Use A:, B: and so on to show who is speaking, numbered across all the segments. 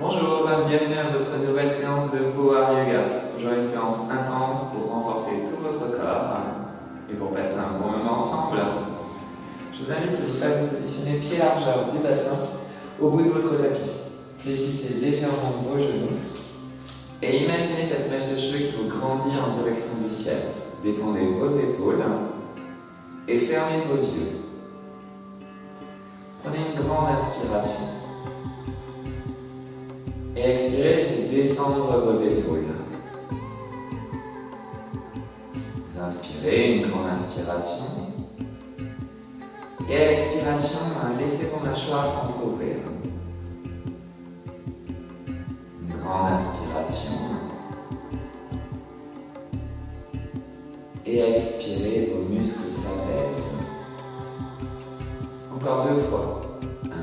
A: Bonjour, bienvenue à votre nouvelle séance de Power Yoga. Toujours une séance intense pour renforcer tout votre corps et pour passer un bon moment ensemble. Je vous invite, s'il vous plaît, à vous positionner pied largeur du bassin au bout de votre tapis. Fléchissez légèrement vos genoux et imaginez cette mèche de cheveux qui vous grandit en direction du ciel. Détendez vos épaules et fermez vos yeux. Prenez une grande inspiration. Et expirez, laissez descendre vos épaules. Vous inspirez, une grande inspiration. Et à l'expiration, laissez vos mâchoires s'entrouvrir. Une grande inspiration. Et à expirer, vos muscles s'apaisent. Encore 2 fois.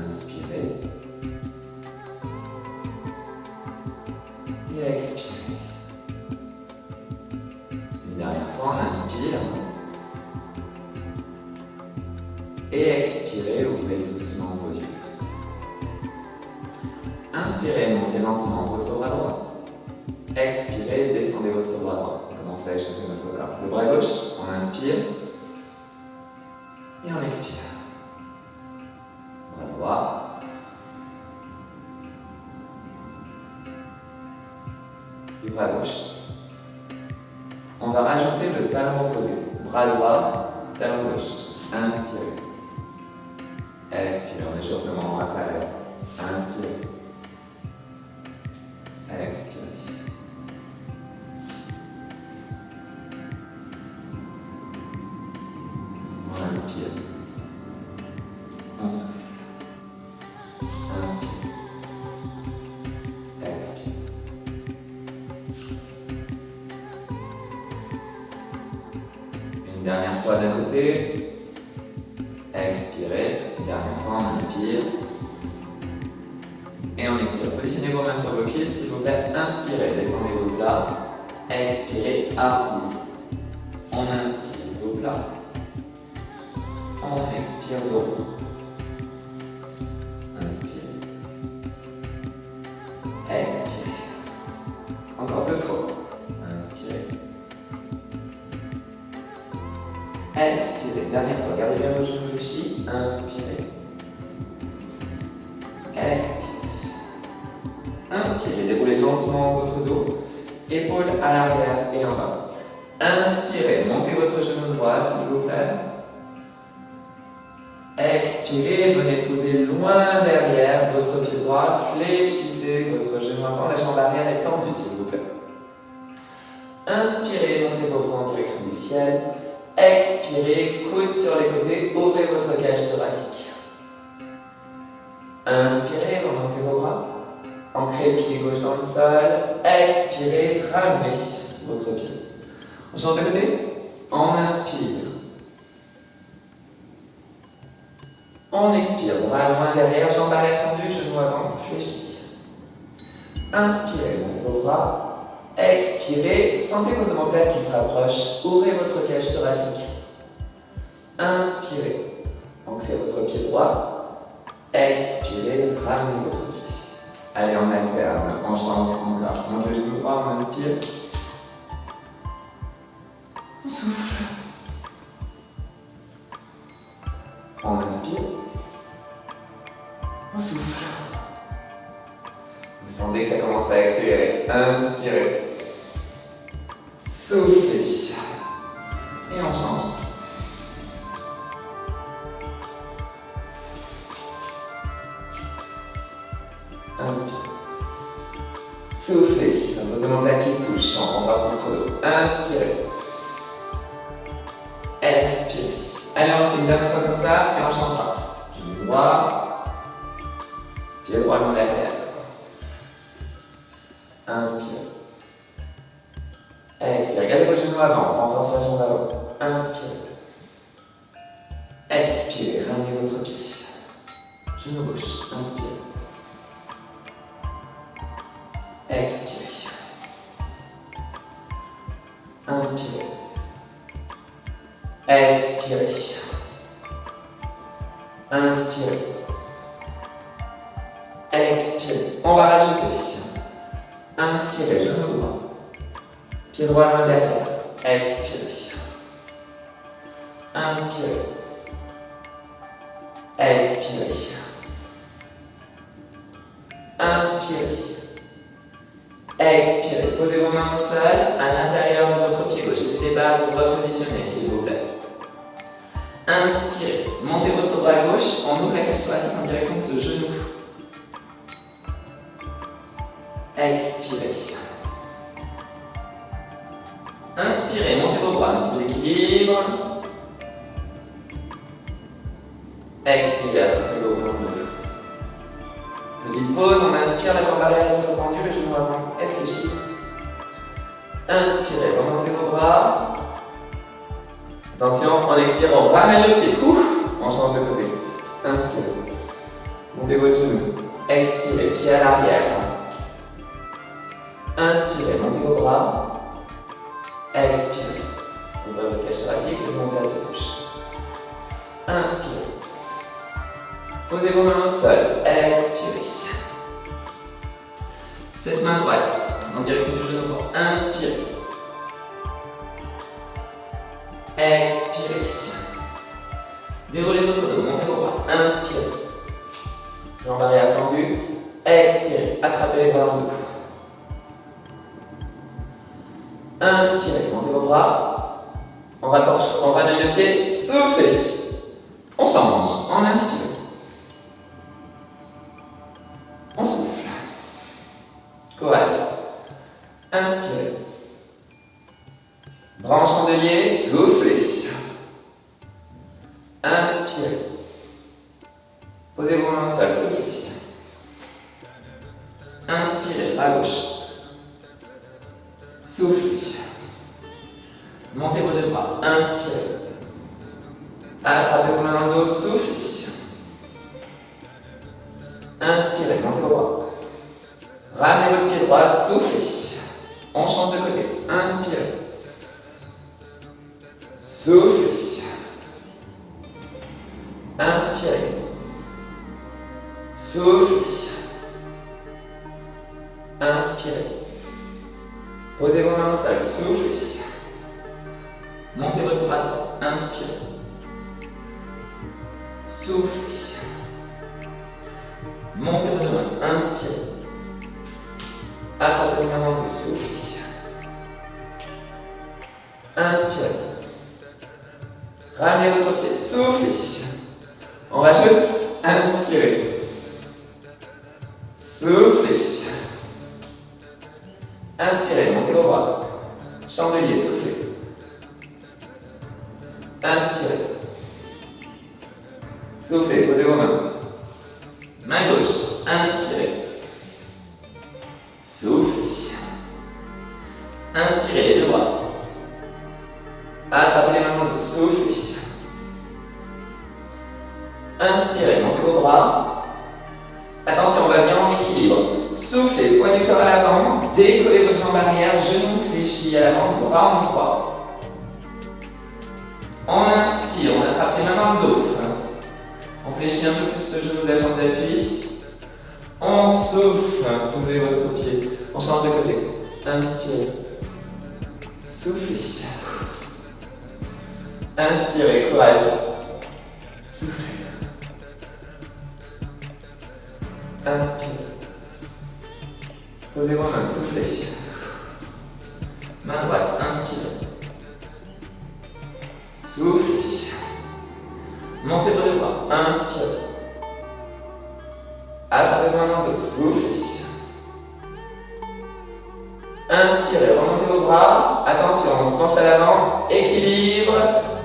A: Inspirez. Et expirez. Une dernière fois, on inspire. Et expirez, ouvrez doucement vos yeux. Inspirez, montez lentement votre bras droit. Expirez, descendez votre bras droit. Commencez à échauffer votre corps. Le bras gauche, on inspire. Et on expire. Bras droit. Du bras gauche. On va rajouter le talon opposé. Bras droit, talon gauche. Inspirez. Expirez, en échauffement inférieur. Inspirez. Expirez. On inspire. On souffle. Inspire. Expire. Une dernière fois d'un côté. Expirez. Une dernière fois, on inspire. Et on expire. Positionnez vos mains sur vos cuisses, s'il vous plaît. Inspirez, descendez dos plat. Expirez, arrondissez. On inspire, dos plat. On expire, dos rond. Inspirez. Expirez. Encore 2 fois. Inspirez. Expirez. Dernière fois. Gardez bien vos genoux fléchis. Inspirez. Expirez. Inspirez. Déroulez lentement votre dos. Épaules à l'arrière et en bas. Inspirez. Montez votre genou droit, s'il vous plaît. Expirez. Venez poser loin derrière votre pied droit. Fléchissez votre genou avant. La jambe arrière est tendue, s'il vous plaît. Inspirez. Montez vos bras en direction du ciel. Expirez, coudes sur les côtés, ouvrez votre cage thoracique. Inspirez, remontez vos bras. Ancrez le pied gauche dans le sol. Expirez, ramenez votre pied. On change de côté. On inspire. On expire, bras loin derrière, jambes arrière tendues, genoux avant, fléchis. Inspirez, montez vos bras. Expirez, sentez vos omoplates qui se rapprochent. Ouvrez votre cage thoracique. Inspirez, ancrez votre pied droit. Expirez, ramenez votre pied. Allez, on alterne, on change encore. Montez le genou droit, on inspire. On souffle. On inspire. On souffle. Vous sentez que ça commence à accélérer. Inspirez. Soufflez. Et on change. Inspirez. Soufflez. Vos omoplates qui se touchent. On renforce notre dos. Inspirez. Expirez. Allez, on fait une dernière fois comme ça et on changera. Genou droit. Pied droit loin derrière. Inspire. Expire. Gardez vos genoux avant. Renforcez la jambe avant. Inspire. Expirez. Ramenez votre pied. Genou gauche. Inspire. Expirez. Inspirez. Expirez. Inspirez. Expirez. On va rajouter. Inspirez, genou droit. Pied droit, main derrière. Expirez. Inspirez. Expirez. Inspirez. Expirez. Posez vos mains au sol, à l'intérieur de votre pied gauche. N'hésitez pas à vous repositionner, s'il vous plaît. Inspirez. Montez votre bras gauche. On ouvre la cage thoracique en direction de ce genou. Expirez. Inspirez. Montez vos bras. Un petit peu d'équilibre. Expirez. Attrapez vos bras en deux. Petite pause, on inspire, la jambe arrière est toujours tendue, le genou avant est fléchi. Inspirez, remontez vos bras. Attention, on expire, on ramène le pied. Ouf, on change de côté. Inspirez. Montez votre genou. Expirez, pied à l'arrière. Inspirez, montez vos bras. Expirez. Ouvrez votre cage thoracique, les omoplates se touchent. Inspirez. Posez vos mains au sol. Expirez. Cette main droite en direction du genou droit. Inspirez. Expirez. Déroulez votre dos. Montez vos bras. Inspirez. Jambe arrière tendue. Expirez. Attrapez les bras en dos. Inspirez. Montez vos bras. On rapproche. On ramène le pied. Soufflez. On change. On inspire. On souffle. Courage. Inspirez. Bras en chandelier, soufflez. Inspirez. Posez vos mains au sol, soufflez. Inspirez, bras gauche. Soufflez. Montez vos deux bras. Inspirez. Attrapez vos mains dans le dos, soufflez. Inspirez, montez vos bras. Ramenez votre pied droit, soufflez. On change de côté. Inspirez. Soufflez. Inspirez. Soufflez. Inspirez. Posez vos mains au sol, soufflez. Montez votre bras droit. Inspirez. Soufflez. Montez vos deux mains, inspirez. Attrapez vos mains dans le dos, soufflez. Inspirez. Ramenez votre pied, soufflez. On rajoute, inspirez. Soufflez. Inspirez, montez vos bras. Chandelier, soufflez. Inspirez. Soufflez, posez vos mains. Main gauche, inspirez. Soufflez. Inspirez les deux bras. Attrapez les mains dans le dos, soufflez. Inspirez, montez vos bras. Attention, on va bien en équilibre. Soufflez, poids du corps à l'avant. Décollez votre jambe arrière, genou fléchi à l'avant, bras en croix. On inspire, on attrape les mains dans le dos. On fléchit un peu plus ce genou de la jambe d'appui. On souffle, posez votre pied. On change de côté. Inspirez. Soufflez. Inspirez, courage. Soufflez. Inspirez. Posez vos mains, soufflez. Main droite, inspirez. Soufflez. Montez vos deux bras, inspirez. Attrapez vos mains dans le dos, soufflez. Inspirez, remontez vos bras. Attention, on se penche à l'avant, équilibre.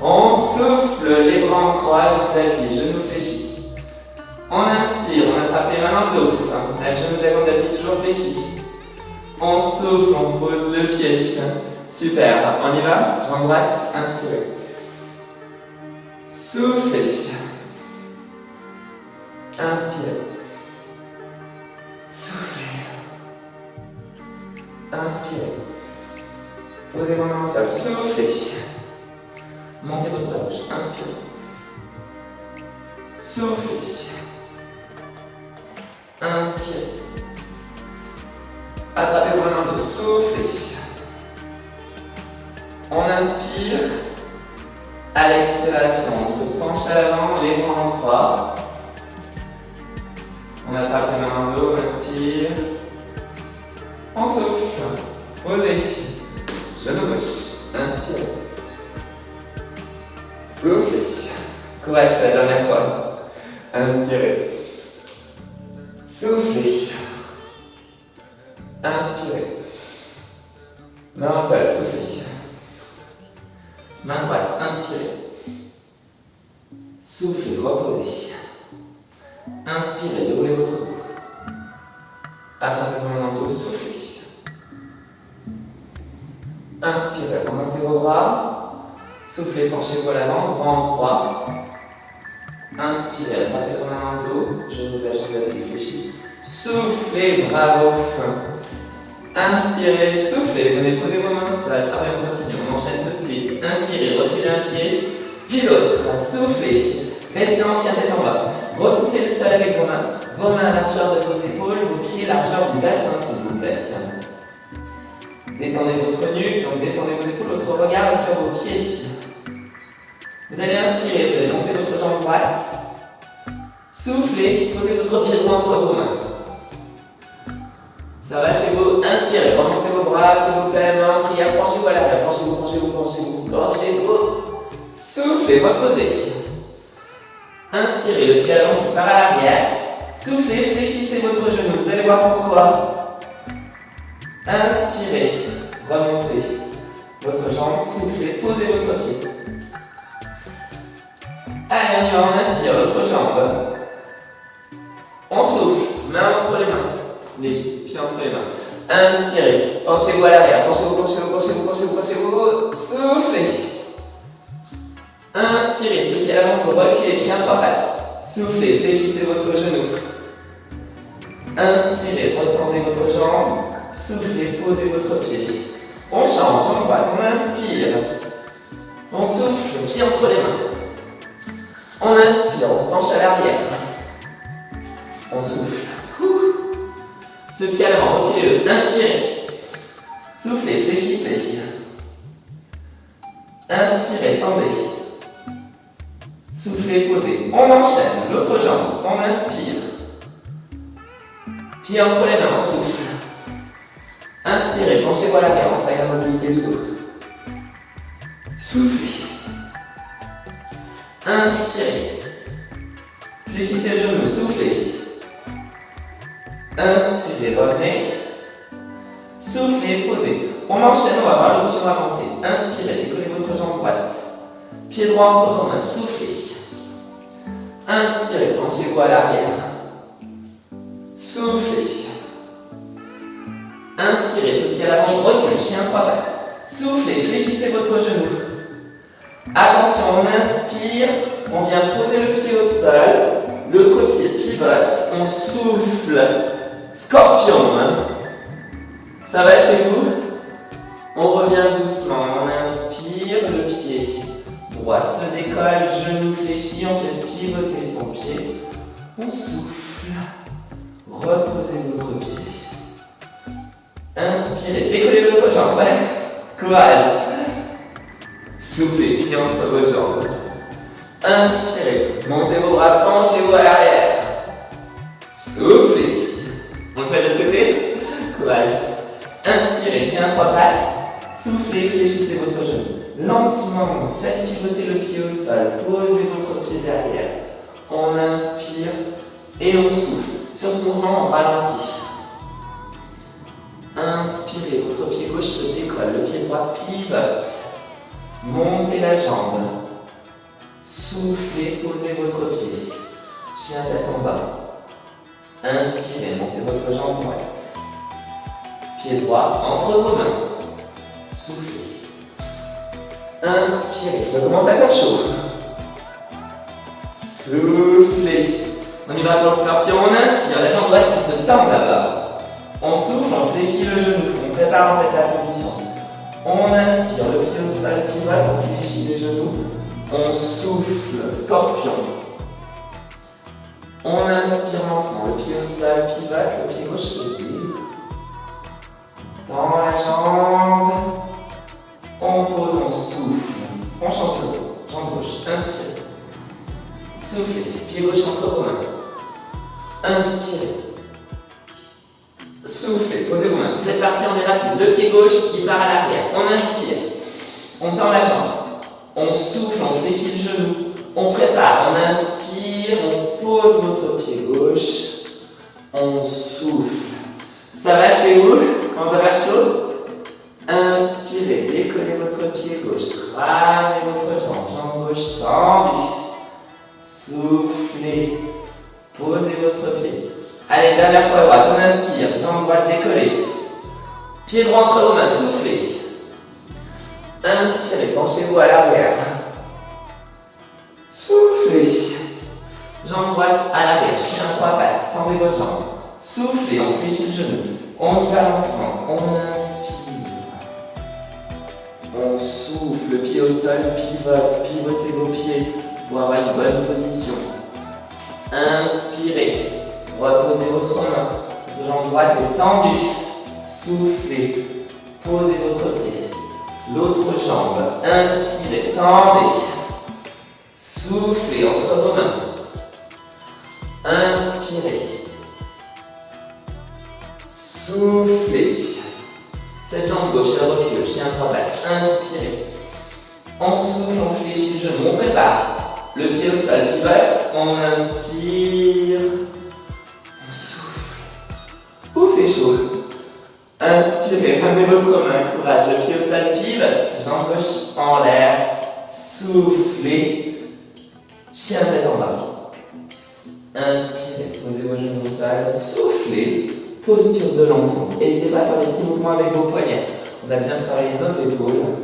A: On souffle, les bras en croix, genou d'appui, genou fléchi. On inspire, on attrape les mains dans le dos. Le genou de la jambe d'appui toujours fléchi. On souffle, on pose le pied. Super, on y va. Jambe droite, inspirez. Soufflez. Inspirez. Soufflez. Inspirez. Posez vos mains au sol. Soufflez. Montez votre bras gauche. Inspirez. Soufflez. Inspirez. dos, soufflez. On inspire. À l'expiration, on se penche à l'avant, les bras en croix. On attrape les mains dans le dos, on inspire. On souffle. Posez. Genou gauche. Inspirez. Soufflez. Courage, c'est la dernière fois. Inspirez. Soufflez. Inspirez. Main au sol, soufflez. Main droite, inspirez. Soufflez, reposez. Inspirez, déroulez votre cou. Attrapez vos mains dans le dos, soufflez. Inspirez, remontez vos bras. Soufflez, penchez-vous à l'avant, bras en croix. Inspirez, attrapez vos mains dans le dos. Genou la jambe réfléchie. Soufflez, bravo. Inspirez, soufflez, venez poser vos mains au sol. Allez, on continue, on enchaîne tout de suite. Inspirez, reculez un pied, puis l'autre. Soufflez, restez en chien tête en bas. Repoussez le sol avec vos mains à la largeur de vos épaules, vos pieds largeur du bassin s'il vous plaît. Détendez votre nuque, donc détendez vos épaules, votre regard est sur vos pieds. Vous allez inspirer, vous allez monter votre jambe droite. Soufflez, posez votre pied droit entre vos mains. Ça va chez vous, inspirez, remontez vos bras, s'il vous plaît, main en prière, penchez-vous à l'arrière, penchez-vous, penchez-vous, penchez-vous, penchez-vous. Soufflez, reposez. Inspirez, le pied à l'avant qui part à l'arrière. Soufflez, fléchissez votre genou, vous allez voir pourquoi. Inspirez, remontez votre jambe, soufflez, posez votre pied. Allez, on y va, on inspire, l'autre jambe. On souffle, main entre les mains. Léger, pied entre les mains. Inspirez, penchez-vous à l'arrière, penchez-vous, penchez-vous, penchez-vous, penchez-vous, penchez-vous. Soufflez. Inspirez, ce pied à l'avant, vous reculez, chien trois pattes. Soufflez, fléchissez votre genou. Inspirez, retendez votre jambe. Soufflez, posez votre pied. On change, jambe droite, on inspire. On souffle, pied entre les mains. On inspire, on se penche à l'arrière. On souffle. Ce pied à l'avant, reculez-le, inspirez. Soufflez, fléchissez. Inspirez, tendez. Soufflez, posez. On enchaîne, l'autre jambe, on inspire. Pied entre les mains, on souffle. Inspirez, penchez-vous à l'arrière, on travaille la mobilité du dos. Soufflez. Inspirez. Fléchissez le genou, soufflez. Inspirez, revenez. Soufflez, posez. On enchaîne, on va voir l'option avancée. Inspirez, décollez votre jambe droite. Pied droit entre vos mains, soufflez. Inspirez, penchez-vous à l'arrière. Soufflez. Inspirez, ce pied à l'avant, recule, chien trois pattes. Soufflez, fléchissez votre genou. Attention, on inspire, on vient poser le pied au sol. L'autre pied pivote, on souffle. Scorpion. Ça va chez vous? On revient doucement, on inspire, le pied droit se décolle, genou fléchi, on fait pivoter son pied. On souffle. Reposez votre pied. Inspirez, décollez l'autre jambe. Courage. Soufflez, pied entre vos jambes. Inspirez, montez vos bras, penchez-vous à l'arrière. Soufflez. On le fait de l'autre côté. Courage. Inspirez, chien trois pattes. Soufflez, fléchissez votre genou. Lentement, faites pivoter le pied au sol. Posez votre pied derrière. On inspire et on souffle. Sur ce mouvement, on ralentit. Inspirez, votre pied gauche se décolle, le pied droit pivote. Montez la jambe. Soufflez, posez votre pied. Chien tête en bas. Inspirez, montez votre jambe droite. Pied droit entre vos mains. Soufflez. Inspirez, ça commence à faire chaud. Soufflez. On y va pour le scorpion, on inspire, la jambe droite qui se tend là-bas. On souffle, on fléchit le genou, on prépare en fait la position. On inspire, le pied au sol pivote, on fléchit les genoux. On souffle, scorpion. On inspire lentement, le pied au sol pivote, le pied gauche se plie. tend la jambe. On pose, on souffle. On chante le dos. Jambe gauche. Inspire. Soufflez. Pied gauche entre vos mains. Inspirez. Soufflez. Posez vos mains. Sur cette partie, on est rapide. Le pied gauche qui part à l'arrière. On inspire. On tend la jambe. On souffle, on fléchit le genou. On prépare. On inspire. On pose notre pied gauche. On souffle. Ça va chez vous? Quand ça va chaud? Inspirez, décollez votre pied gauche, ramenez votre jambe gauche tendue. Soufflez, posez votre pied. Allez, dernière fois droite, on inspire, jambe droite décollée. Pied droit entre vos mains, soufflez. Inspirez, penchez-vous à l'arrière. Soufflez. Jambe droite à l'arrière, chien trois pattes, tendez votre jambe. Soufflez, on fléchit le genou. On y va lentement. On inspire. On souffle, pied au sol, pivote. Pivotez vos pieds pour avoir une bonne position. Inspirez. Reposez votre main. Votre jambe droite est tendue. Soufflez. Posez votre pied. L'autre jambe. Inspirez. Tendez. Soufflez entre vos mains. Inspirez. Soufflez. Cette jambe gauche, elle recule, chien trois pattes. Inspirez. On souffle, on fléchit le genou, on prépare. Le pied au sol, pivote. On inspire. On souffle. Ouf, fait chaud. Inspirez, ramenez votre main, courage. Le pied au sol, pivote. Jambe gauche en l'air. Soufflez. Chien tête en bas. Inspirez, posez vos genoux au sol. Soufflez. Posture de l'enfant. N'hésitez pas à faire des petits mouvements avec vos poignets. On a bien travaillé nos épaules,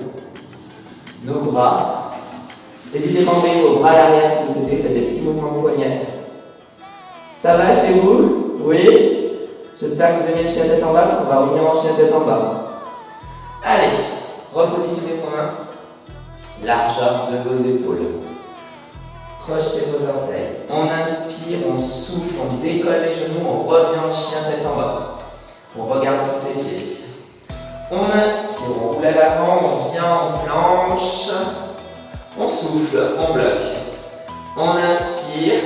A: nos bras. N'hésitez pas à envoyer vos bras à l'arrière si vous souhaitez faire des petits mouvements de poignets. Ça va chez vous? Oui? J'espère que vous aimez le chien tête en bas parce qu'on va revenir en chien tête en bas. Allez, repositionnez vos mains. Largeur de vos épaules. Crochetez vos orteils. On inspire, on souffle, on décolle les genoux, on revient en chien tête en bas. On regarde sur ses pieds. On inspire, on roule à l'avant, on vient en planche. On souffle, on bloque. On inspire.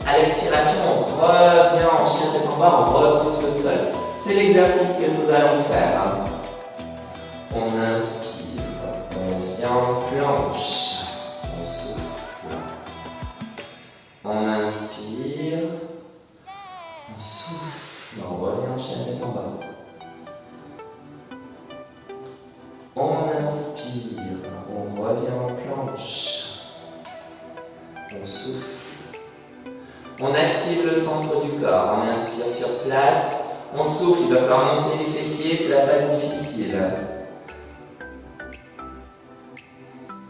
A: À l'expiration, on revient en chien tête en bas, on repousse le sol. C'est l'exercice que nous allons faire. On inspire, on vient en planche. On souffle. On inspire, on souffle, on revient en chien tête en bas. On inspire, on revient en planche. On souffle. On active le centre du corps, on inspire sur place. On souffle, il va falloir monter les fessiers, c'est la phase difficile.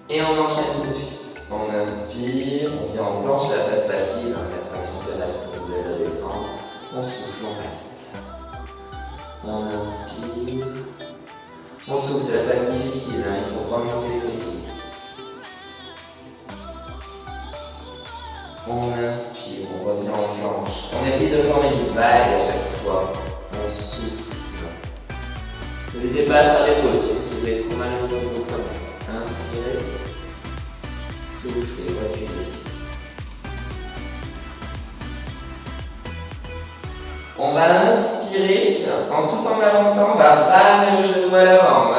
A: Et on enchaîne tout de suite. On inspire, on vient en planche, la phase facile, la traction terrestre, vous allez redescendre. On souffle, on reste. On inspire. On souffle, c'est la phase difficile, il faut remonter les fessiers. On inspire, on revient en planche. On essaie de former une vague à chaque fois. On souffle. N'hésitez pas à faire des pauses, surtout si vous avez trop mal au niveau de vos poignets. Inspirez. Soufflez, reculez. On va inspirer, tout en avançant, on va ramener le genou à l'avant.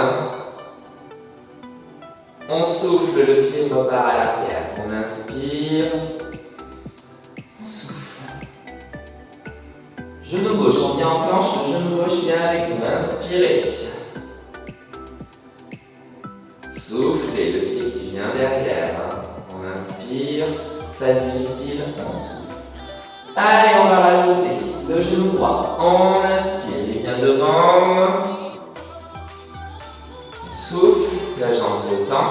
A: On souffle, le pied repart à l'arrière. On inspire. On souffle. Genou gauche, on vient en planche, le genou gauche vient avec nous. Inspirez. Soufflez, le pied qui vient derrière. On inspire. Phase difficile, on souffle. Allez, on va rajouter le genou droit. On inspire, il vient devant. On souffle, la jambe s'étend.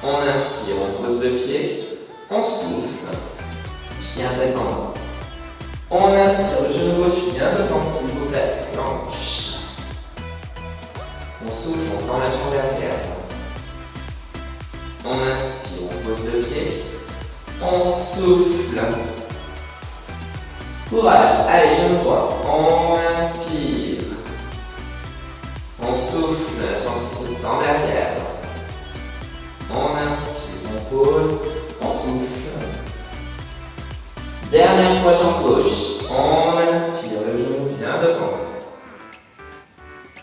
A: On inspire, on pose le pied. On souffle. Chien tête en bas. On inspire, le genou gauche vient devant, s'il vous plaît. Planche. On souffle, on tend la jambe derrière. On inspire, on pose le pied. On souffle. Courage. Allez, genou droit. On inspire. On souffle, la jambe qui se tend derrière. On inspire, on pose, on souffle. Dernière fois, jambe gauche. On inspire, le genou vient devant.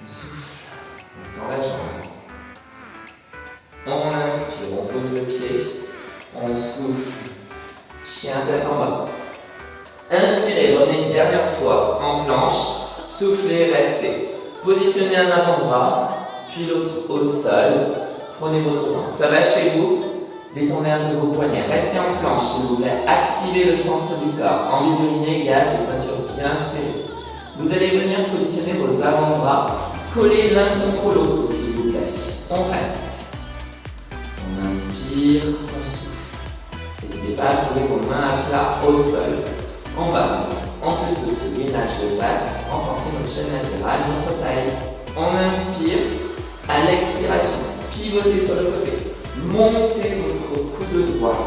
A: On souffle, on tend la jambe. On inspire, on pose le pied. On souffle. Chien tête en bas. Inspirez, revenez une dernière fois en planche. Soufflez, restez. Positionnez un avant-bras, puis l'autre au sol. Prenez votre temps. Ça va chez vous. Détendez un peu vos poignets. Restez en planche, s'il vous plaît. Activez le centre du corps. Envie d'uriner, gaz et ceinture bien serrée. Vous allez venir positionner vos avant-bras. Collez l'un contre l'autre, s'il vous plaît. On reste. On inspire, on souffle. N'hésitez pas à poser vos mains à plat au sol. En bas. En plus de ce gainage de face, renforcez notre chaîne latérale, notre taille. On inspire. À l'expiration, pivotez sur le côté. Montez votre coude droit.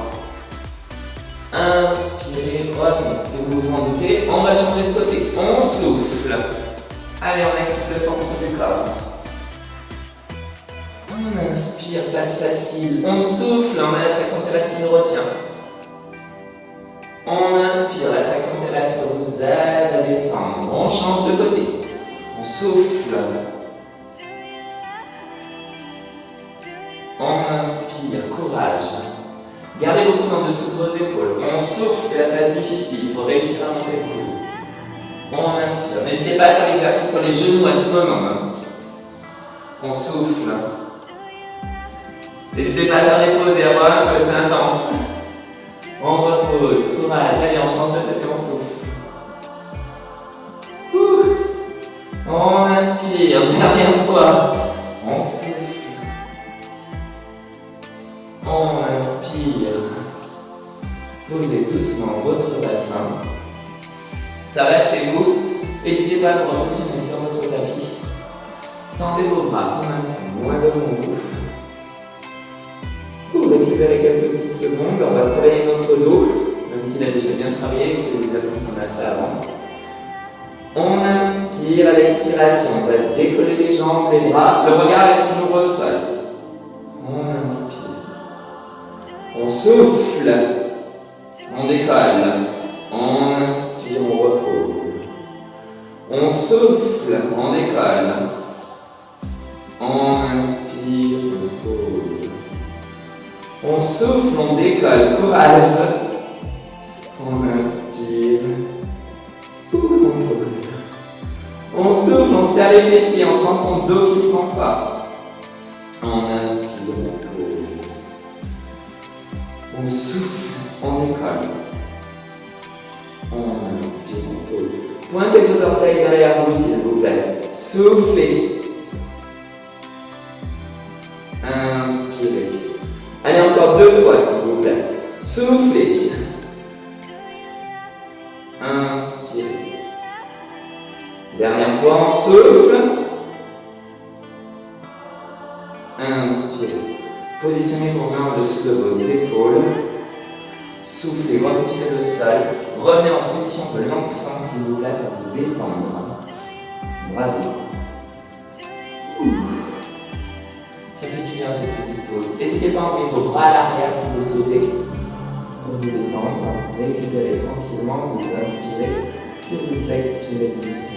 A: Inspirez, revenez. Et vous vous en doutez, on va changer de côté. On souffle. Allez, on active le centre du corps. On inspire, face facile. On souffle, on a la traction terrestre qui nous retient. On inspire, la traction terrestre vous aide à descendre. On change de côté. On souffle. On inspire, courage. Gardez vos coudes en dessous de vos épaules. On souffle, c'est la phase difficile. Il faut réussir à monter le coude. On inspire. N'hésitez pas à faire l'exercice sur les genoux à tout moment. On souffle. N'hésitez pas à faire des pauses et à voir un peu, c'est intense. On repose, courage. Allez, on change de côté, on souffle. On inspire, dernière fois. On souffle. On inspire. Posez doucement votre bassin. Ça va chez vous. N'hésitez pas à vous repositionner sur votre tapis. Tendez vos bras un instant, loin de vous. Récupérez quelques petites secondes. On va travailler notre dos, même s'il a déjà bien travaillé, que les exercices qu'on a fait avant. On inspire à l'expiration. On va décoller les jambes, les bras. Le regard est toujours au sol. On inspire. On souffle, on décolle, on inspire, on repose. On souffle, on décolle, on inspire, on pose. On souffle, on décolle, courage. On inspire, on pose. On souffle, on serre les fessiers, on sent son dos qui se renforce. On inspire, on pose. On souffle, on décolle. On inspire, on pose. Pointez vos orteils derrière vous, s'il vous plaît. Soufflez. Inspirez. Allez, encore 2 fois, s'il vous plaît. Soufflez. Inspirez. Dernière fois, on souffle. Inspirez. Positionnez vos mains en-dessous de vos épaules. Soufflez, repoussez le sol. Revenez en position de l'enfant, s'il vous plaît, pour vous détendre. Bravo. Ça fait du bien cette petite pause. N'hésitez pas à envoyer vos bras à l'arrière si vous souhaitez. Pour vous détendre, récupérez tranquillement, vous inspirez, puis vous expirez doucement.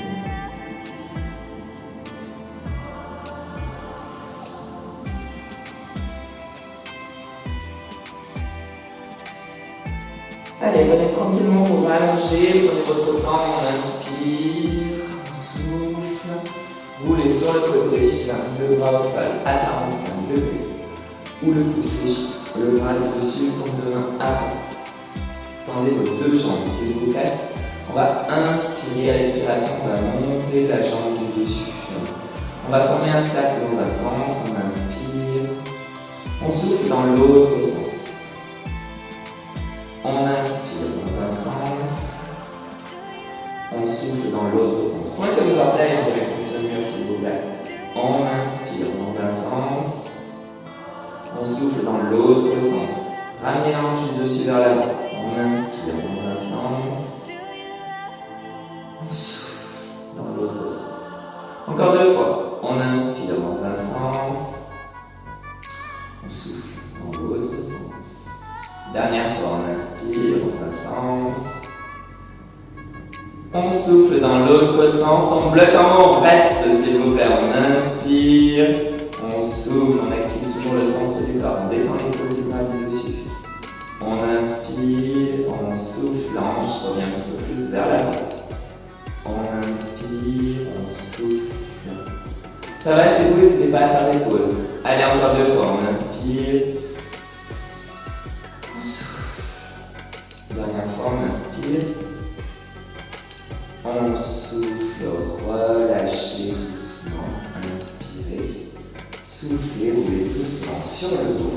A: Allez, venez tranquillement vous rallonger, prenez votre temps, on inspire, on souffle, roulez sur le côté, le bras au sol à 45 degrés, ou le coude fléchi, le bras dessus, tombe de main avant. Tendez vos 2 jambes, s'il vous plaît. On va inspirer à l'expiration, on va monter la jambe du dessus. On va former un cercle dans un sens, on inspire, on souffle dans l'autre sens. On inspire dans un sens, on souffle dans l'autre sens. Pointez vos orteils en direction de ce mur, s'il vous plaît. On inspire dans un sens, on souffle dans l'autre sens. Ramenez la hanche du dessus vers l'avant. On inspire dans un sens, on souffle dans l'autre sens. Encore 2 fois. On inspire dans un sens. On souffle dans l'autre sens. Dernière fois, on inspire dans un sens. On souffle dans l'autre sens. On bloque en haut, on reste s'il vous plaît. On inspire. On souffle, on active toujours le centre du corps. On détend les côtes du bras du dessus. On inspire, on souffle, la hanche revient un petit peu plus vers l'avant. On inspire, on souffle. Ça va chez vous, n'hésitez pas à faire des pauses. Allez, encore 2 fois. On inspire. On souffle. Dernière fois, on inspire. On souffle, relâchez doucement. Inspirez. Soufflez, roulez doucement sur le dos.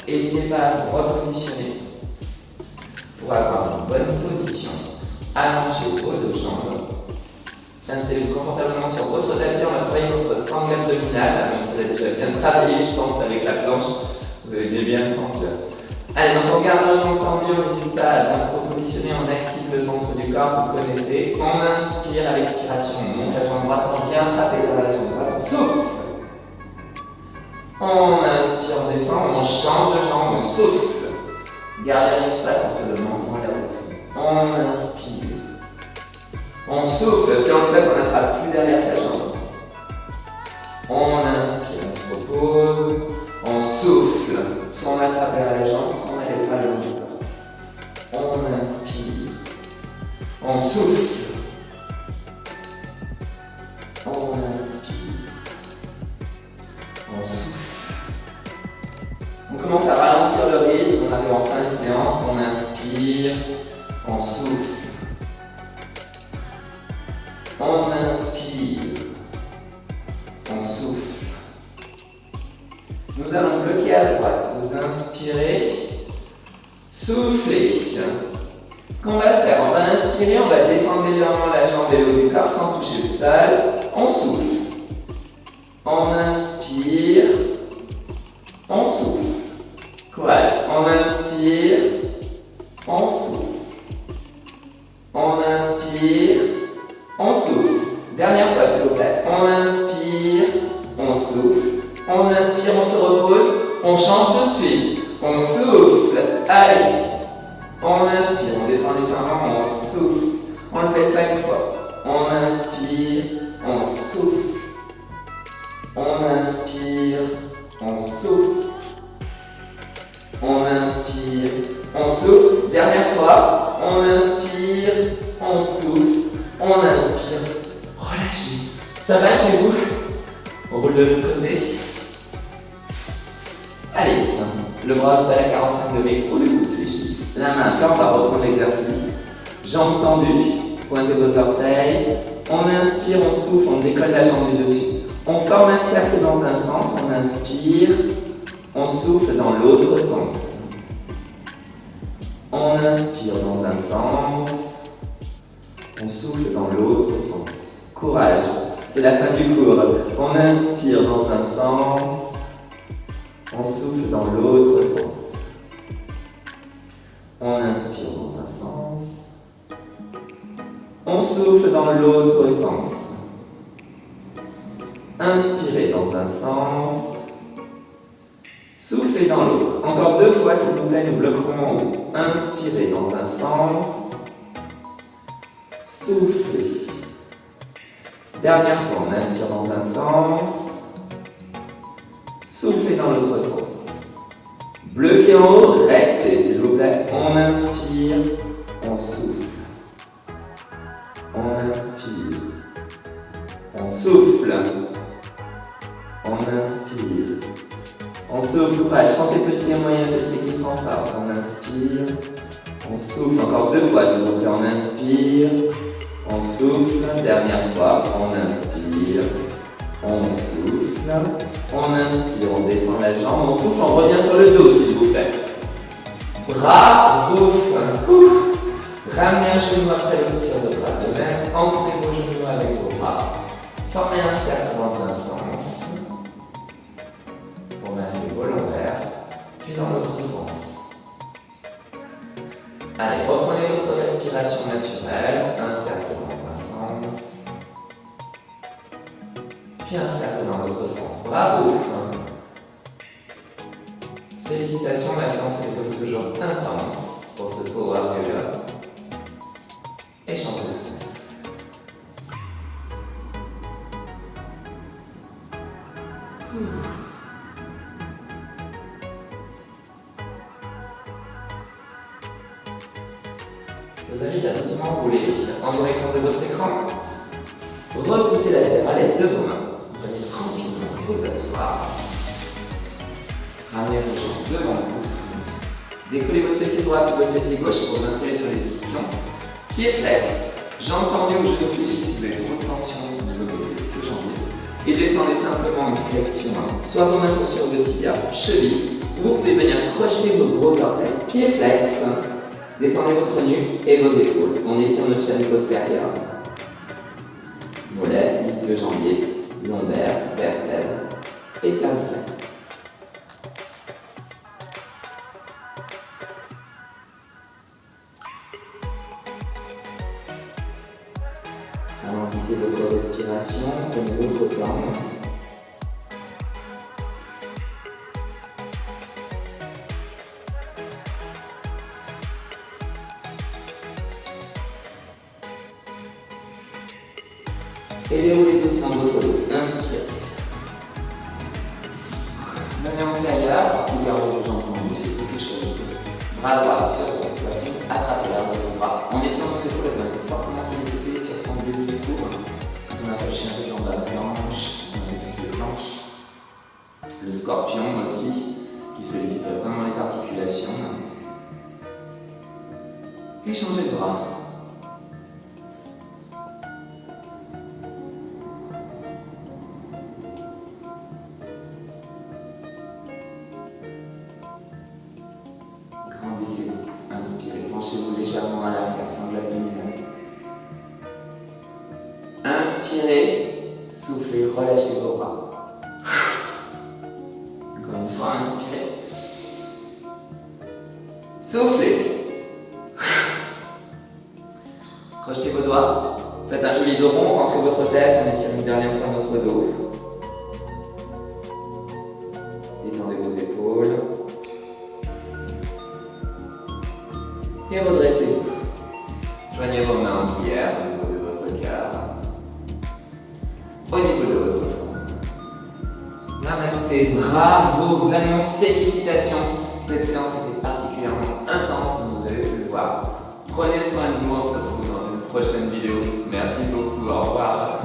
A: N'hésitez pas à vous repositionner pour avoir une bonne position. Allongez vos 2 jambes. Installez-vous confortablement sur votre tapis. On va travailler notre sangle abdominale, même si elle a déjà bien travaillé, je pense, avec la planche. Vous avez bien le sentir. Allez, donc on garde nos jambes tendues, on n'hésite pas à bien se repositionner, on active le centre du corps, vous connaissez. On inspire à l'expiration, on monte la jambe droite, on vient attraper dans la jambe droite, on souffle. On inspire, on descend, on change de jambe, on souffle. Gardez un espace entre le menton et la poitrine. On inspire. On souffle, si on le souhaite, on n'attrape plus derrière sa jambe. On inspire, on se repose. On souffle, soit on attrape derrière la jambe, soit on n'allait pas le long du corps. On inspire. On souffle. On inspire. On souffle. On commence à ralentir le rythme, on arrive en fin de séance, on inspire, on souffle. On inspire, on souffle. Nous allons bloquer à droite, vous inspirez, soufflez. Ce qu'on va faire, on va inspirer, on va descendre légèrement la jambe et le haut du corps sans toucher le sol. On souffle. On inspire, on souffle. Courage. On inspire, on souffle. On inspire, on souffle. Dernière fois s'il vous plaît. On inspire, on souffle. On inspire, on se repose. On change tout de suite. On souffle. Allez. On inspire, on descend légèrement, on souffle. On le fait 5 fois. On inspire, on souffle. On inspire, on souffle. On inspire, on souffle. Dernière fois. On inspire, on souffle. On inspire. Relâchez. Ça va chez vous? On roule de l'autre côté. Allez, le bras au sol à 45 degrés ou le coude fléchi. La main, là on va reprendre l'exercice. Jambes tendues, pointez vos orteils. On inspire, on souffle, on décolle la jambe du dessus. On forme un cercle dans un sens, on inspire, on souffle dans l'autre sens. On inspire dans un sens, on souffle dans l'autre sens. Courage, c'est la fin du cours. On inspire dans un sens, on souffle dans l'autre sens. On inspire dans un sens, on souffle dans l'autre sens. Inspirez dans un sens, soufflez dans l'autre. Encore 2 fois s'il vous plaît, nous bloquerons en haut. Inspirez dans un sens, soufflez. Dernière fois, on inspire dans un sens, soufflez dans l'autre sens. Bloquez en haut, restez s'il vous plaît. On inspire, on souffle. On inspire, on souffle. On inspire, on souffle. Courage, sentez petit et moyen fessier qui sont force. On inspire, on souffle. Encore 2 fois s'il vous plaît. On inspire, on souffle. Dernière fois, on inspire, on souffle. On inspire, on descend la jambe, on souffle, on revient sur le dos s'il vous plaît. Bravo. Ramenez un genou après l'autre sur votre abdomen. Entrez vos genoux avec vos bras. Formez un cercle dans un sens. Pour masser vos lombaires. Puis dans l'autre sens. Allez, reprenez votre respiration naturelle. Un cercle dans un sens. Puis un cercle dans l'autre sens. Bravo! Félicitations, la séance est comme toujours intense pour ce power yoga. Et changez de sens. Je vous invite à doucement rouler en direction de votre écran. Repoussez la terre à l'aide de vos mains. Prenez tranquillement vous asseoir. Ramenez vos jambes devant vous. Décollez votre fessier droit puis votre fessier gauche pour vous installer sur les ischions. Pieds flex, jambes tendues ou genoux fléchis si vous avez trop de tension au niveau de vos ischio-jambiers. Et descendez simplement une flexion. Soit vos mains sont sur vos tibias, chevilles. Vous pouvez venir crocheter vos gros orteils. Pieds flex. Détendez votre nuque et vos épaules. On étire notre chaîne postérieure. Mollets, ischio-jambiers, lombaires, vertèbres et cervicales. Ralentissez votre respiration, prenez votre temps. Et déroulez doucement votre dos. Inspirez. Venez en tailleur, vous gardez vos jambes tendues si vous quelque chose. Bras droit sur votre poitrine, attrapez la votre bras. En étirant votre épaule, elles ont été fortement sollicitées sur ton début de cours. Quand on a fait le chien de jambes à la planche, on a fait toutes les planches. Le scorpion aussi, qui sollicite vraiment les articulations. Et changez de bras. Grandissez-vous, inspirez, penchez-vous légèrement à l'arrière, sangle abdominal. Inspirez, soufflez, relâchez vos bras. Encore une fois, inspirez. Soufflez. Crochetez vos doigts, faites un joli dos rond, rentrez votre tête, on étire une dernière fois notre dos. Détendez vos épaules. Et redressez-vous. Joignez vos mains en prière au niveau de votre cœur, au niveau de votre front. Namasté, bravo, vraiment félicitations. Cette séance était particulièrement intense, comme vous avez pu le voir. Prenez soin de vous, on se retrouve dans une prochaine vidéo. Merci beaucoup, au revoir.